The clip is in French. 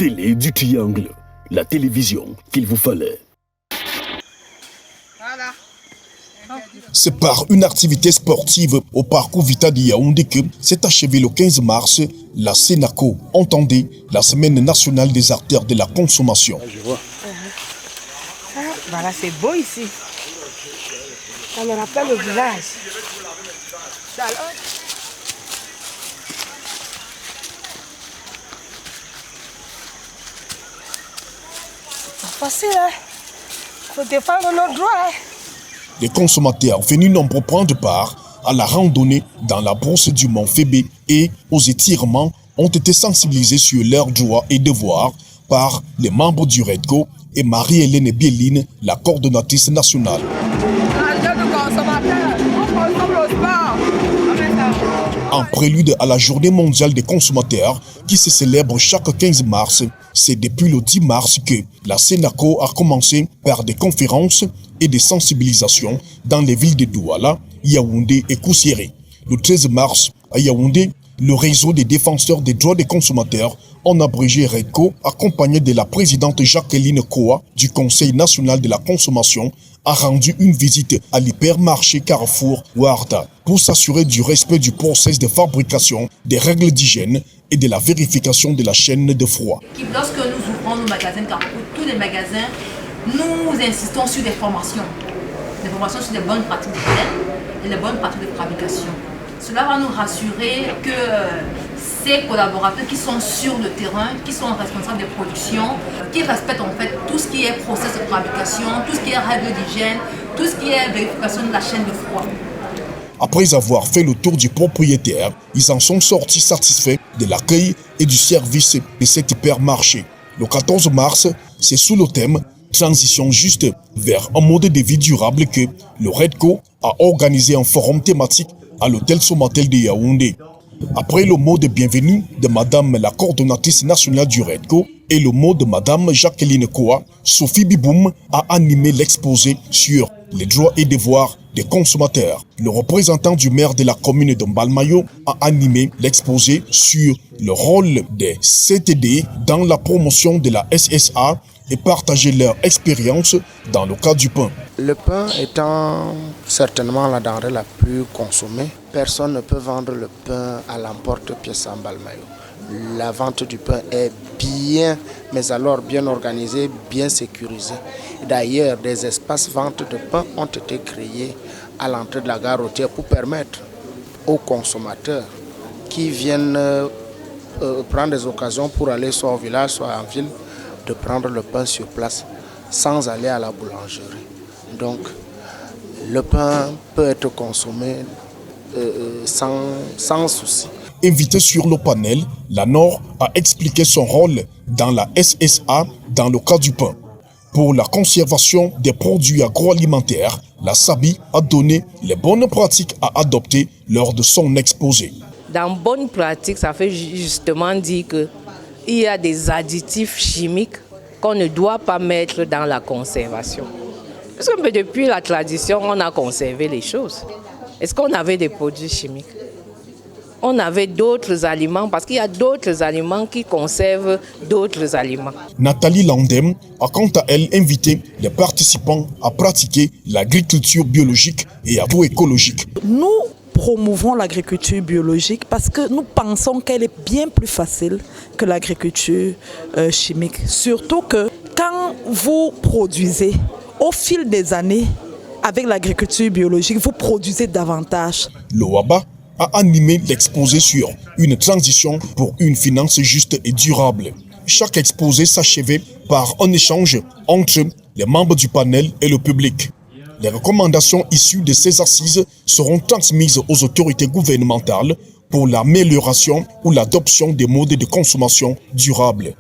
télé du triangle, la télévision qu'il vous fallait. C'est par une activité sportive au parcours Vita de Yaoundé que s'est achevé le 15 mars la Sénaco, entendez, la semaine nationale des artères de la consommation. Je vois. Voilà, c'est beau ici. Ça me rappelle le village. C'est facile, hein? Faut défendre nos droits, hein? Les consommateurs venus nombreux prendre part à la randonnée dans la brousse du Mont Fébé et aux étirements ont été sensibilisés sur leurs droits et devoirs par les membres du REDCO et Marie-Hélène Bieline, la coordonnatrice nationale. En prélude à la journée mondiale des consommateurs qui se célèbre chaque 15 mars, c'est depuis le 10 mars que la Sénaco a commencé par des conférences et des sensibilisations dans les villes de Douala, Yaoundé et Kousséré. Le 13 mars, à Yaoundé, le réseau des défenseurs des droits des consommateurs, en abrégé REDCO, accompagné de la présidente Jacqueline Koa du Conseil national de la consommation, a rendu une visite à l'hypermarché Carrefour Ouarta pour s'assurer du respect du process de fabrication, des règles d'hygiène et de la vérification de la chaîne de froid. Lorsque nous ouvrons nos magasins Carrefour, tous les magasins, nous insistons sur des formations sur les bonnes pratiques d'hygiène et les bonnes pratiques de fabrication. Cela va nous rassurer que ces collaborateurs qui sont sur le terrain, qui sont responsables des productions, qui respectent en fait tout ce qui est process de fabrication, tout ce qui est règles d'hygiène, tout ce qui est vérification de la chaîne de froid. Après avoir fait le tour du propriétaire, ils en sont sortis satisfaits de l'accueil et du service de cet hypermarché. Le 14 mars, c'est sous le thème « Transition juste vers un mode de vie durable » que le REDCO a organisé un forum thématique à l'hôtel Somatel de Yaoundé. Après le mot de bienvenue de Madame la coordonnatrice nationale du REDCO et le mot de Madame Jacqueline Koa, Sophie Biboum a animé l'exposé sur les droits et devoirs des consommateurs. Le représentant du maire de la commune de Mbalmayo a animé l'exposé sur le rôle des CTD dans la promotion de la SSA et partager leur expérience dans le cas du pain. Le pain étant certainement la denrée la plus consommée, personne ne peut vendre le pain à l'emporte-pièce en Mbalmayo. La vente du pain est bien, mais alors bien organisée, bien sécurisée. D'ailleurs, des espaces vente de pain ont été créés à l'entrée de la gare routière pour permettre aux consommateurs qui viennent prendre des occasions pour aller soit au village, soit en ville, de prendre le pain sur place sans aller à la boulangerie. Donc, le pain peut être consommé sans souci. Invité sur le panel, la Nord a expliqué son rôle dans la SSA dans le cas du pain. Pour la conservation des produits agroalimentaires, la SABI a donné les bonnes pratiques à adopter lors de son exposé. Dans bonnes pratiques, ça fait justement dire qu'il y a des additifs chimiques qu'on ne doit pas mettre dans la conservation. Parce que depuis la tradition, on a conservé les choses. Est-ce qu'on avait des produits chimiques? On avait d'autres aliments, parce qu'il y a d'autres aliments qui conservent d'autres aliments. Nathalie Landem a quant à elle invité les participants à pratiquer l'agriculture biologique et agroécologique. Nous promouvons l'agriculture biologique parce que nous pensons qu'elle est bien plus facile que l'agriculture chimique. Surtout que quand vous produisez, au fil des années, avec l'agriculture biologique, vous produisez davantage. Le WABA a animé l'exposé sur une transition pour une finance juste et durable. Chaque exposé s'achevait par un échange entre les membres du panel et le public. Les recommandations issues de ces assises seront transmises aux autorités gouvernementales pour l'amélioration ou l'adoption des modes de consommation durables.